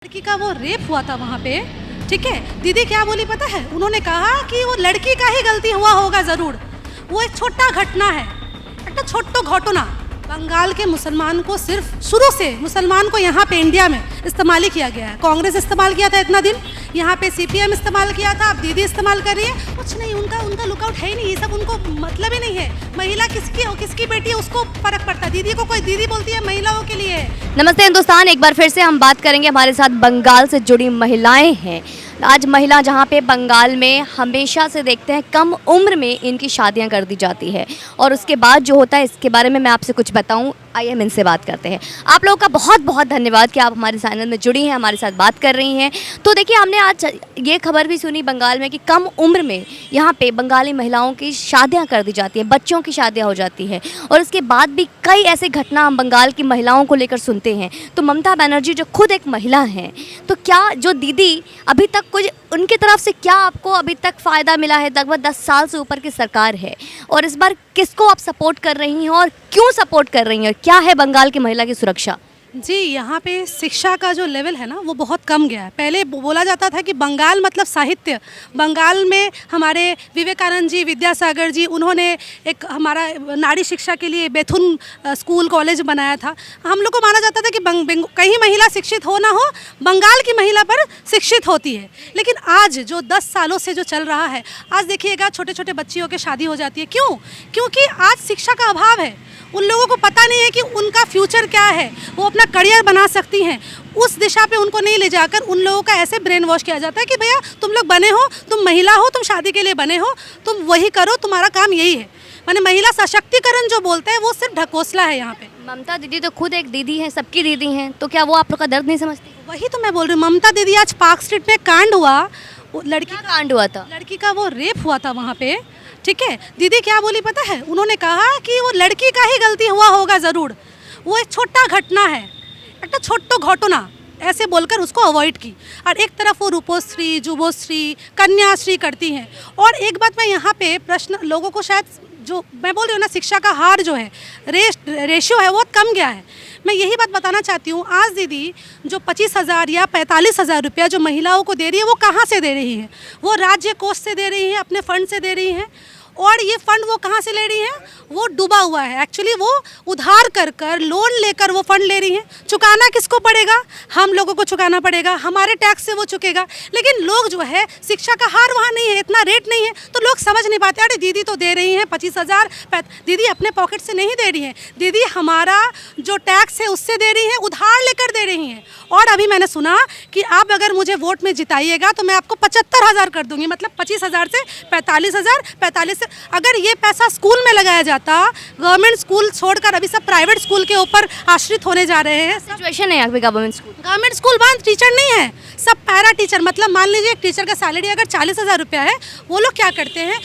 लड़की का वो रेप हुआ था वहाँ पे। ठीक है, दीदी क्या बोली पता है? उन्होंने कहा कि वो लड़की का ही गलती हुआ होगा ज़रूर, वो एक छोटा घटना है, एक छोटो घटना। बंगाल के मुसलमान को सिर्फ शुरू से मुसलमान को यहाँ पे इंडिया में इस्तेमाल ही किया गया है। कांग्रेस इस्तेमाल किया था इतना दिन, यहाँ पे सीपीएम इस्तेमाल किया था, अब दीदी इस्तेमाल कर रही है। कुछ नहीं, उनका लुकआउट है ही नहीं, ये सब उनको मतलब ही नहीं है। महिला किसकी हो, किसकी बेटी है, उसको फर्क पड़ता है। दीदी को कोई दीदी बोलती है, महिलाओं के लिए है। नमस्ते हिंदुस्तान, एक बार फिर से हम बात करेंगे। हमारे साथ बंगाल से जुड़ी महिलाएं हैं। आज महिला जहां पे बंगाल में हमेशा से देखते हैं कम उम्र में इनकी शादियां कर दी जाती है और उसके बाद जो होता है इसके बारे में मैं आपसे कुछ बताऊं। आइए हम इनसे बात करते हैं। आप लोगों का बहुत बहुत धन्यवाद कि आप हमारे चैनल में जुड़ी हैं, हमारे साथ बात कर रही हैं। तो देखिए, हमने आज ये खबर भी सुनी बंगाल में कि कम उम्र में यहाँ पे बंगाली महिलाओं की शादियाँ कर दी जाती हैं, बच्चों की शादियाँ हो जाती हैं और उसके बाद भी कई ऐसे घटना हम बंगाल की महिलाओं को लेकर सुनते हैं। तो ममता बनर्जी जो खुद एक महिला हैं, तो क्या जो दीदी अभी तक कुछ उनकी तरफ से क्या आपको अभी तक फ़ायदा मिला है? लगभग 10 साल से ऊपर की सरकार है और इस बार किसको आप सपोर्ट कर रही हैं और क्यों सपोर्ट कर रही हैं? क्या है बंगाल की महिला की सुरक्षा? जी, यहाँ पे शिक्षा का जो लेवल है ना वो बहुत कम गया है। पहले बोला जाता था कि बंगाल मतलब साहित्य। बंगाल में हमारे विवेकानंद जी, विद्यासागर जी, उन्होंने एक हमारा नारी शिक्षा के लिए बेथुन स्कूल कॉलेज बनाया था। हम लोग को माना जाता था कि कहीं महिला शिक्षित हो ना हो, बंगाल की महिला पर शिक्षित होती है। लेकिन आज जो 10 सालों से जो चल रहा है, आज देखिएगा छोटे छोटे बच्चियों की शादी हो जाती है। क्यों? क्योंकि आज शिक्षा का अभाव है। उन लोगों को पता नहीं है कि उनका फ्यूचर क्या है, वो अपना करियर बना सकती हैं। उस दिशा पे उनको नहीं ले जाकर उन लोगों का ऐसे ब्रेन वॉश किया जाता है कि भैया तुम लोग बने हो, तुम महिला हो, तुम शादी के लिए बने हो, तुम वही करो, तुम्हारा काम यही है। माने महिला सशक्तिकरण जो बोलते हैं वो सिर्फ ढकोसला है यहाँ पे। ममता दीदी तो खुद एक दीदी हैं, सबकी दीदी हैं, तो क्या वो आप लोग का दर्द नहीं समझती? वही तो मैं बोल रही हूँ। ममता दीदी, आज पार्क स्ट्रीट में कांड हुआ, लड़की क्या कांड हुआ था? लड़की का वो रेप हुआ था वहाँ पे। ठीक है, दीदी क्या बोली पता है? उन्होंने कहा कि वो लड़की का ही गलती हुआ होगा ज़रूर, वो एक छोटा घटना है, एक छोटो घटना, ऐसे बोलकर उसको अवॉइड की। और एक तरफ वो रूपोश्री, जुबोश्री, कन्याश्री करती हैं। और एक बात मैं यहाँ पे प्रश्न लोगों को, शायद जो मैं बोल रही हूँ ना, शिक्षा का हार जो है, रेशियो है वो कम गया है। मैं यही बात बताना चाहती हूँ। आज दीदी जो 25,000 या 45,000 रुपया जो महिलाओं को दे रही है, वो कहाँ से दे रही है? वो राज्य कोष से दे रही है, अपने फंड से दे रही हैं। और ये फंड वो कहाँ से ले रही हैं? वो डूबा हुआ है। एक्चुअली वो उधार कर लोन लेकर वो फंड ले रही हैं। चुकाना किसको पड़ेगा? हम लोगों को चुकाना पड़ेगा, हमारे टैक्स से वो चुकेगा। लेकिन लोग जो है, शिक्षा का हार वहाँ नहीं है, इतना रेट नहीं है, तो लोग समझ नहीं पाते। अरे दीदी तो दे रही हैं 25,000, दीदी अपने पॉकेट से नहीं दे रही हैं, दीदी हमारा जो टैक्स है उससे दे रही हैं, उधार लेकर दे रही हैं। और अभी मैंने सुना कि आप अगर मुझे वोट में जिताइएगा तो मैं आपको 75,000 कर दूंगी, मतलब 25,000 से 45,000, 45 से। अगर ये पैसा स्कूल में लगाया जाता, गवर्नमेंट स्कूल छोड़कर अभी सब प्राइवेट स्कूल के ऊपर आश्रित होने जा रहे हैं। सिचुएशन है यहाँ पे गवर्नमेंट स्कूल बंद, टीचर नहीं है, सब पैरा टीचर। मतलब मान लीजिए एक टीचर का सैलरी अगर 40,000 रुपया है, वो लोग क्या करते हैं,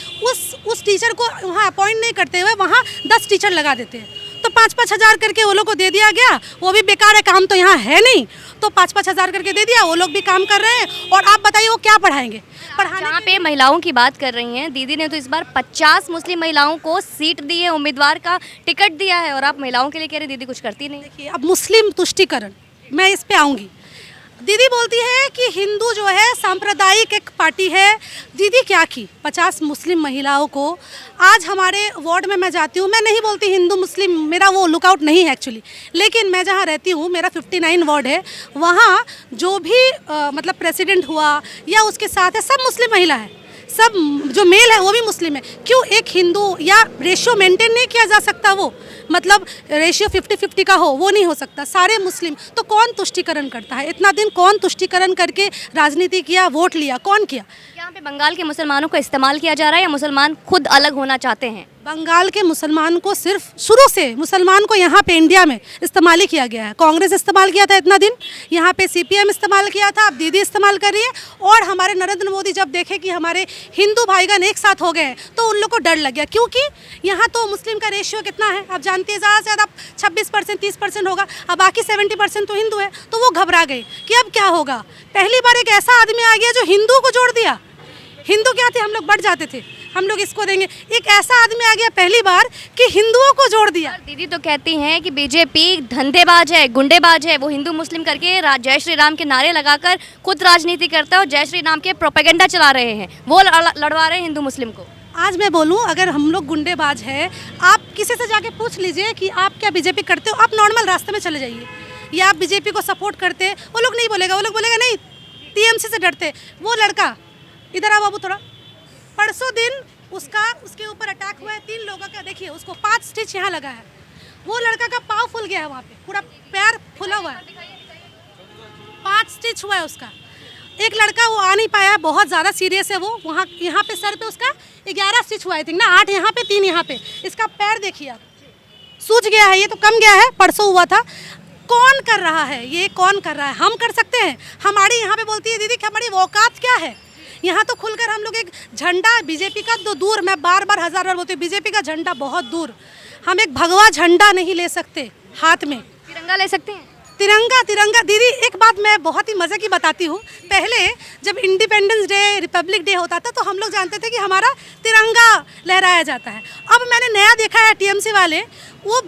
उस टीचर को वहाँ अपॉइंट नहीं करते हुए वहाँ 10 टीचर लगा देते हैं। तो 5-5 हज़ार करके वो लोग को दे दिया गया। वो भी बेकार है, काम तो यहाँ है नहीं, तो 5-5 हज़ार करके दे दिया, वो लोग भी काम कर रहे हैं। और आप बताइए वो क्या पढ़ाएंगे? जहाँ पे महिलाओं की बात कर रही हैं, दीदी ने तो इस बार 50 मुस्लिम महिलाओं को सीट दी है, उम्मीदवार का टिकट दिया है, और आप महिलाओं के लिए कह रही दीदी कुछ करती नहीं। देखिए, अब मुस्लिम तुष्टिकरण, मैं इस पे आऊँगी। दीदी बोलती है कि हिंदू जो है सांप्रदायिक एक पार्टी है। दीदी क्या की? 50 मुस्लिम महिलाओं को, आज हमारे वार्ड में मैं जाती हूँ, मैं नहीं बोलती हिंदू मुस्लिम, मेरा वो लुकआउट नहीं है एक्चुअली, लेकिन मैं जहाँ रहती हूँ, मेरा 59 वार्ड है, वहाँ जो भी मतलब प्रेसिडेंट हुआ या उसके साथ है, सब मुस्लिम महिला है, सब जो मेल है वो भी मुस्लिम है। क्यों एक हिंदू या रेशियो मेंटेन नहीं किया जा सकता? वो मतलब रेशियो 50-50 का हो, वो नहीं हो सकता, सारे मुस्लिम। तो कौन तुष्टिकरण करता है? इतना दिन कौन तुष्टिकरण करके राजनीति किया, वोट लिया, कौन किया? यहाँ पे बंगाल के मुसलमानों को इस्तेमाल किया जा रहा है या मुसलमान खुद अलग होना चाहते हैं? बंगाल के मुसलमान को सिर्फ शुरू से मुसलमान को यहाँ पे इंडिया में इस्तेमाल ही किया गया है। कांग्रेस इस्तेमाल किया था इतना दिन, यहाँ पे सीपीएम इस्तेमाल किया था, अब दीदी इस्तेमाल कर रही है। और हमारे नरेंद्र मोदी जब देखे कि हमारे हिंदू भाईगण एक साथ हो गए हैं, तो उन लोग को डर लग गया। क्योंकि यहाँ तो मुस्लिम का रेशियो कितना है आप जानते हैं, ज़्यादा से ज़्यादा 26%, 30% होगा, अब बाकी 70% तो हिंदू है। तो वो घबरा गए कि अब क्या होगा। पहली बार एक ऐसा आदमी आ गया जो हिंदू को जोड़ दिया। हिंदू क्या थे? हम लोग बढ़ जाते थे, हम लोग इसको देंगे। एक ऐसा आदमी आ गया पहली बार कि हिंदुओं को जोड़ दिया। दीदी तो कहती हैं कि बीजेपी धंधेबाज है, गुंडेबाज है, वो हिंदू मुस्लिम करके जय श्री राम के नारे लगाकर खुद राजनीति करता है और जय श्री राम के प्रोपेगेंडा चला रहे हैं, वो लड़वा रहे हैं हिंदू मुस्लिम को। आज मैं बोलूं, अगर हम लोग गुंडेबाज हैं, आप किसी से जाके पूछ लीजिए कि आप क्या बीजेपी करते हो, आप नॉर्मल रास्ते में चले जाइए, या आप बीजेपी को सपोर्ट करते, वो लोग नहीं बोलेगा। वो लोग बोलेगा नहीं टीएमसी से डरते। वो लड़का, इधर आ बाबू थोड़ा, परसों दिन उसके ऊपर अटैक हुआ है 3 लोगों का। देखिए उसको 5 स्टिच यहाँ लगा है। वो लड़का का पाँव फूल गया है, वहाँ पे पूरा पैर फूला हुआ है, 5 स्टिच हुआ है उसका। एक लड़का वो आ नहीं पाया, बहुत ज़्यादा सीरियस है वो, वहाँ यहाँ पे सर पे उसका 11 स्टिच हुआ है थिंक ना, 8 यहाँ पे 3 यहाँ पे। इसका पैर देखिए आप, सूज गया है, ये तो कम गया है, परसों हुआ था। कौन कर रहा है ये, कौन कर रहा है? हम कर सकते हैं। हमारी यहाँ पे बोलती है दीदी कि हमारी औकात क्या है। यहाँ तो खुलकर हम लोग एक झंडा बीजेपी का तो दूर, मैं बार बार 1000 बार बोलती हूँ, बीजेपी का झंडा बहुत दूर, हम एक भगवा झंडा नहीं ले सकते हाथ में। तिरंगा ले सकते हैं? तिरंगा दीदी, एक बात मैं बहुत ही मज़े की बताती हूँ। पहले जब इंडिपेंडेंस डे, रिपब्लिक डे होता था तो हम लोग जानते थे कि हमारा तिरंगा लहराया जाता है। अब मैंने नया देखा है, टीएमसी वाले वो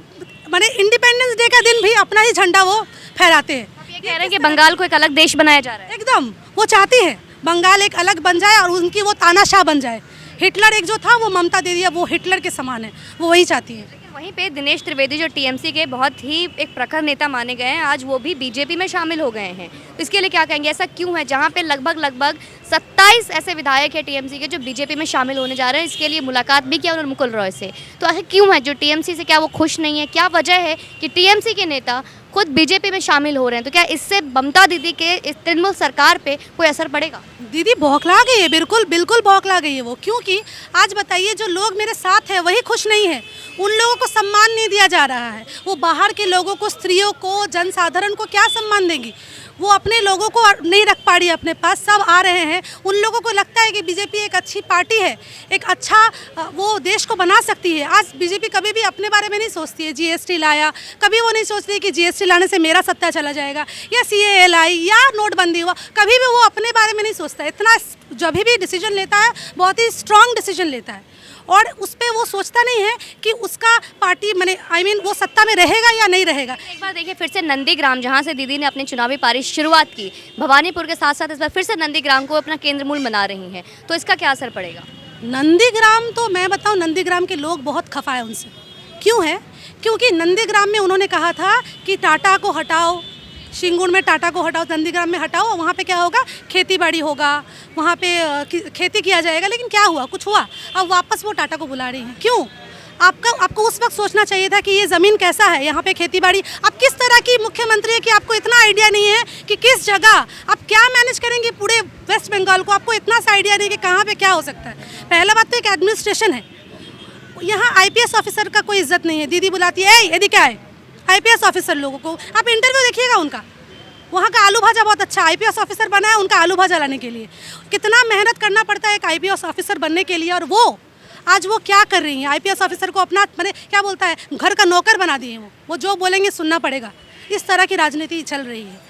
मैंने इंडिपेंडेंस डे का दिन भी अपना ही झंडा वो फहराते हैं। आप ये कह रहे हैं कि बंगाल को एक अलग देश बनाया जा रहा है? एकदम, वो चाहती है बंगाल एक अलग बन जाए और उनकी वो तानाशाह बन जाए। हिटलर एक जो था वो ममता दीदी, वो हिटलर के समान है, वो वही चाहती है। वहीं पे दिनेश त्रिवेदी जो टीएमसी के बहुत ही एक प्रखर नेता माने गए हैं, आज वो भी बीजेपी में शामिल हो गए हैं। तो इसके लिए क्या कहेंगे? ऐसा क्यों है जहां पे लगभग 27 ऐसे विधायक हैं टीएमसी के जो बीजेपी में शामिल होने जा रहे हैं? इसके लिए मुलाकात भी किया उन्होंने मुकुल रॉय से। तो आखिर क्यों है जो टीएमसी से, क्या वो खुश नहीं है? क्या वजह है कि टीएमसी के नेता खुद बीजेपी में शामिल हो रहे हैं? तो क्या इससे ममता दीदी के इस तृणमूल सरकार पे कोई असर पड़ेगा? दीदी बौखला गई है, बिल्कुल बौखला गई है वो। क्योंकि आज बताइए, जो लोग मेरे साथ हैं वही खुश नहीं है, उन लोगों को सम्मान नहीं दिया जा रहा है। वो बाहर के लोगों को, स्त्रियों को, जनसाधारण को क्या सम्मान देंगी? वो अपने लोगों को नहीं रख पा रही है अपने पास, सब आ रहे हैं। उन लोगों को लगता है कि बीजेपी एक अच्छी पार्टी है, एक अच्छा वो देश को बना सकती है। आज बीजेपी कभी भी अपने बारे में नहीं सोचती है। जीएसटी लाया, कभी वो नहीं सोचती कि जीएसटी लाने से मेरा सत्ता चला जाएगा, या सीएए लाई, या नोटबंदी हुआ, कभी भी वो अपने बारे में नहीं सोचता। इतना जब भी डिसीजन लेता है बहुत ही स्ट्रांग डिसीजन लेता है, और उस पर वो सोचता नहीं है कि उसका पार्टी वो सत्ता में रहेगा या नहीं रहेगा। एक बार देखिए, फिर से नंदीग्राम, जहां से दीदी ने अपनी चुनावी पारी शुरुआत की, भवानीपुर के साथ साथ इस बार फिर से नंदीग्राम को अपना केंद्र मूल बना रही हैं, तो इसका क्या असर पड़ेगा? नंदीग्राम तो मैं बताऊं, नंदीग्राम के लोग बहुत खफा है उनसे। क्यों है? क्योंकि नंदीग्राम में उन्होंने कहा था कि टाटा को हटाओ, शिंगुड़ में टाटा को हटाओ, नंदीग्राम में हटाओ, वहाँ पे क्या होगा, खेती बाड़ी होगा, वहाँ पे खेती किया जाएगा। लेकिन क्या हुआ? कुछ हुआ? अब वापस वो टाटा को बुला रही हैं। क्यों? आपको उस वक्त सोचना चाहिए था कि ये ज़मीन कैसा है, यहाँ पे खेती बाड़ी। आप किस तरह की मुख्यमंत्री है कि आपको इतना आइडिया नहीं है कि किस जगह आप क्या मैनेज करेंगे पूरे वेस्ट बंगाल को? आपको इतना सा आइडिया नहीं कि कहाँ पे क्या हो सकता है। पहला बात तो एक एडमिनिस्ट्रेशन है, यहाँ आईपीएस ऑफिसर का कोई इज्जत नहीं है। दीदी बुलाती है, यदि क्या है आईपीएस ऑफिसर लोगों को, आप इंटरव्यू देखिएगा उनका, वहाँ का आलू भाजा बहुत अच्छा, आईपीएस ऑफिसर बना है उनका आलू भाजा लाने के लिए। कितना मेहनत करना पड़ता है एक आईपीएस ऑफिसर बनने के लिए, और वो आज वो क्या कर रही हैं? आईपीएस ऑफिसर को अपना क्या बोलता है, घर का नौकर बना दिए वो जो बोलेंगे सुनना पड़ेगा। इस तरह की राजनीति चल रही है।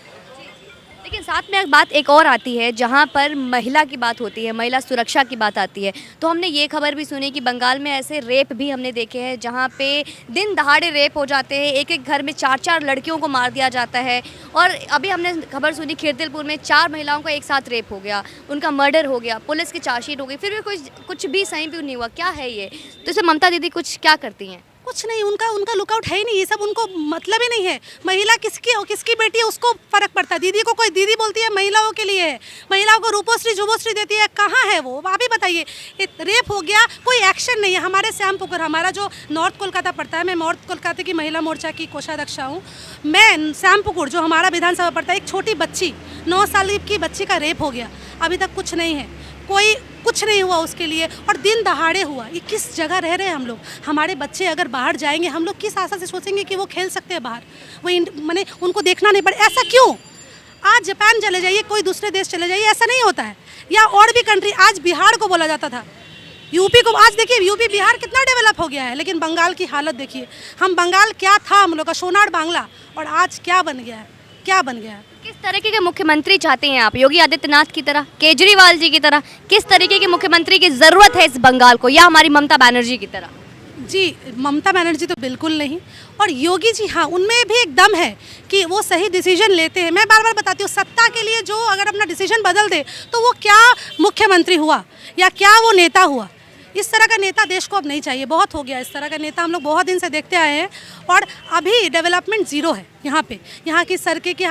लेकिन साथ में एक बात एक और आती है, जहां पर महिला की बात होती है, महिला सुरक्षा की बात आती है, तो हमने ये खबर भी सुनी कि बंगाल में ऐसे रेप भी हमने देखे हैं जहां पे दिन दहाड़े रेप हो जाते हैं, एक घर में 4-4 लड़कियों को मार दिया जाता है। और अभी हमने खबर सुनी खिरदिलपुर में 4 महिलाओं का एक साथ रेप हो गया, उनका मर्डर हो गया, पुलिस की चार्जशीट हो गई, फिर भी कुछ भी सही भी नहीं हुआ। क्या है ये? तो इसमें ममता दीदी कुछ क्या करती हैं? कुछ नहीं, उनका लुकआउट है ही नहीं, ये सब उनको मतलब ही नहीं है। महिला किसकी बेटी है उसको फर्क पड़ता है। दीदी को कोई दीदी बोलती है महिलाओं के लिए है, महिलाओं को रूपोश्री जुबोश्री देती है, कहाँ है वो? आप ही बताइए। रेप हो गया, कोई एक्शन नहीं है। हमारे श्यामपुकुर, हमारा जो नॉर्थ कोलकाता पड़ता है, मैं नॉर्थ कोलकाता की महिला मोर्चा की कोषाध्यक्षा हूँ। मैं श्यामपुकुर जो हमारा विधानसभा पड़ता है, एक छोटी बच्ची 9 साल की बच्ची का रेप हो गया, अभी तक कुछ नहीं है, कुछ नहीं हुआ उसके लिए, और दिन दहाड़े हुआ। ये किस जगह रह रहे हैं हम लोग? हमारे बच्चे अगर बाहर जाएंगे, हम लोग किस आशा से सोचेंगे कि वो खेल सकते हैं बाहर? वो उनको देखना नहीं पड़े। ऐसा क्यों? आज जापान चले जाइए, कोई दूसरे देश चले जाइए, ऐसा नहीं होता है। या और भी कंट्री, आज बिहार को बोला जाता था, यूपी को, आज देखिए यूपी बिहार कितना डेवलप हो गया है। लेकिन बंगाल की हालत देखिए, हम बंगाल क्या था हम लोग का, सोनार बांग्ला, और आज क्या बन गया है? क्या बन गया है? किस तरीके के मुख्यमंत्री चाहते हैं आप? योगी आदित्यनाथ की तरह, केजरीवाल जी की तरह? किस तरीके के मुख्यमंत्री की ज़रूरत है इस बंगाल को, या हमारी ममता बनर्जी की तरह? जी, ममता बनर्जी तो बिल्कुल नहीं, और योगी जी हाँ, उनमें भी एक दम है कि वो सही डिसीजन लेते हैं। मैं बार बार बताती हूँ, सत्ता के लिए जो अगर अपना डिसीजन बदल दे तो वो क्या मुख्यमंत्री हुआ या क्या वो नेता हुआ। इस तरह का नेता देश को अब नहीं चाहिए, बहुत हो गया इस तरह का नेता, हम लोग बहुत दिन से देखते आए हैं। और अभी डेवलपमेंट ज़ीरो है यहाँ पे, यहाँ की सड़कों की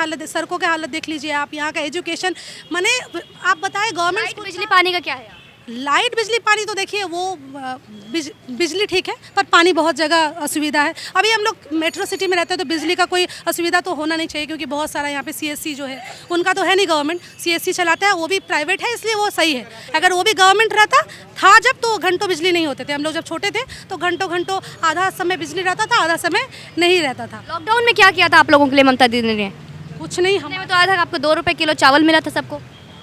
हालत देख लीजिए आप, यहाँ का एजुकेशन, माने आप बताएं गवर्नमेंट। बिजली पानी का क्या है? लाइट बिजली पानी तो देखिए वो बिजली ठीक है, पर पानी बहुत जगह असुविधा है। अभी हम लोग मेट्रो सिटी में रहते हैं तो बिजली का कोई असुविधा तो होना नहीं चाहिए, क्योंकि बहुत सारा यहाँ पे सीएससी जो है उनका तो है नहीं, गवर्नमेंट सीएससी चलाता है, वो भी प्राइवेट है, इसलिए वो सही है। अगर वो भी गवर्नमेंट रहता था जब, तो घंटों बिजली नहीं होते थे। हम लोग जब छोटे थे तो घंटों आधा समय बिजली रहता था, आधा समय नहीं रहता था। लॉकडाउन में क्या किया था आप लोगों के लिए ममता दीदी ने? कुछ नहीं, सुनने में तो आया था आपको 2 रुपये किलो चावल मिला था सबको।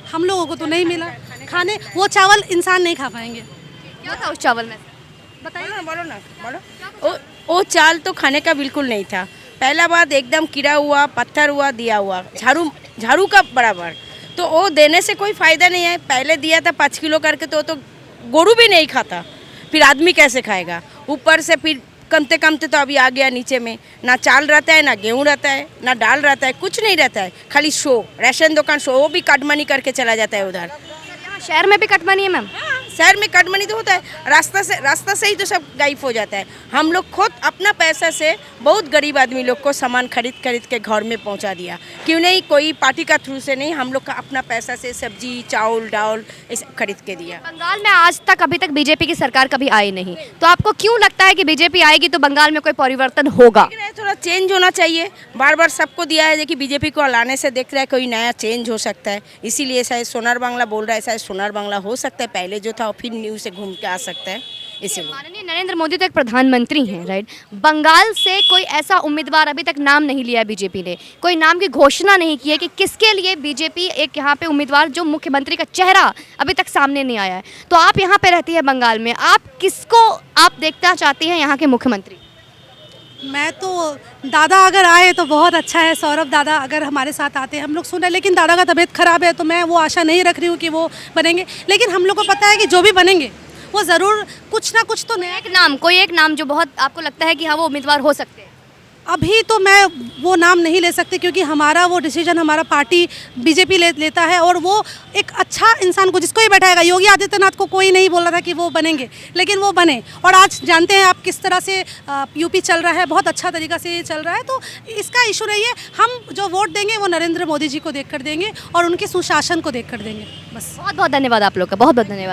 हम लोगों को तो नहीं मिला खाने, वो चावल इंसान नहीं खा पाएंगे। क्या था उस चावल में? बोलो। वो चाल तो खाने का बिल्कुल नहीं था। पहला बात एकदम कीड़ा हुआ, पत्थर हुआ, दिया हुआ, झाड़ू का बराबर। तो वो देने से कोई फ़ायदा नहीं है। पहले दिया था 5 किलो करके, तो गोरू भी नहीं खाता, फिर आदमी कैसे खाएगा? ऊपर से फिर कमते कमते तो अभी आ गया नीचे में, ना चाल रहता है, ना गेहूँ रहता है, ना दाल रहता है, कुछ नहीं रहता है, खाली शो, राशन दुकान शो, वो भी कटमनी करके चला जाता है उधर। शहर में भी कटमनी है मैम? शहर में कटमनी तो होता है, रास्ता से ही तो सब गायब हो जाता है। हम लोग खुद अपना पैसा से बहुत गरीब आदमी लोग को सामान खरीद के घर में पहुंचा दिया। क्यों नहीं, कोई पार्टी का थ्रू से नहीं, हम लोग का अपना पैसा से सब्जी, चावल, दाल खरीद के दिया। बंगाल में आज तक अभी तक बीजेपी की सरकार कभी आई नहीं, तो आपको क्यों लगता है कि बीजेपी आएगी तो बंगाल में कोई परिवर्तन होगा? थोड़ा चेंज होना चाहिए। बार बार सबको दिया है कि बीजेपी को लाने से देख रहा है कोई नया चेंज हो सकता है, इसीलिए शायद सोनार बांग्ला बोल रहा है। शायद सोनार बांग्ला हो सकता है, पहले जो था फिर न्यू से घूम के आ सकता है, इसीलिए। माननीय नरेंद्र मोदी तो एक प्रधानमंत्री हैं, राइट? बंगाल से कोई ऐसा उम्मीदवार अभी तक नाम नहीं लिया बीजेपी ने, कोई नाम की घोषणा नहीं की है कि किसके लिए बीजेपी एक यहाँ पे उम्मीदवार, जो मुख्यमंत्री का चेहरा अभी तक सामने नहीं आया है। तो आप यहाँ पे रहती है बंगाल में, आप किसको आप देखना चाहती हैं यहाँ के मुख्यमंत्री? मैं तो दादा अगर आए तो बहुत अच्छा है, सौरभ दादा अगर हमारे साथ आते हैं, हम लोग सुन रहे हैं, लेकिन दादा का तबीयत खराब है तो मैं वो आशा नहीं रख रही हूँ कि वो बनेंगे। लेकिन हम लोग को पता है कि जो भी बनेंगे वो ज़रूर कुछ ना कुछ तो नया। कोई एक नाम जो बहुत आपको लगता है कि हाँ वो उम्मीदवार हो सकते हैं? अभी तो मैं वो नाम नहीं ले सकती, क्योंकि हमारा वो डिसीजन हमारा पार्टी बीजेपी लेता है, और वो एक अच्छा इंसान को जिसको ही बैठाएगा। योगी आदित्यनाथ को कोई नहीं बोल रहा था कि वो बनेंगे, लेकिन वो बने। और आज जानते हैं आप किस तरह से यूपी चल रहा है, बहुत अच्छा तरीका से ये चल रहा है। तो इसका इशू नहीं है, हम जो वोट देंगे वो नरेंद्र मोदी जी को देख कर देंगे और उनके सुशासन को देख कर देंगे, बस। बहुत बहुत धन्यवाद आप लोग का, बहुत बहुत धन्यवाद।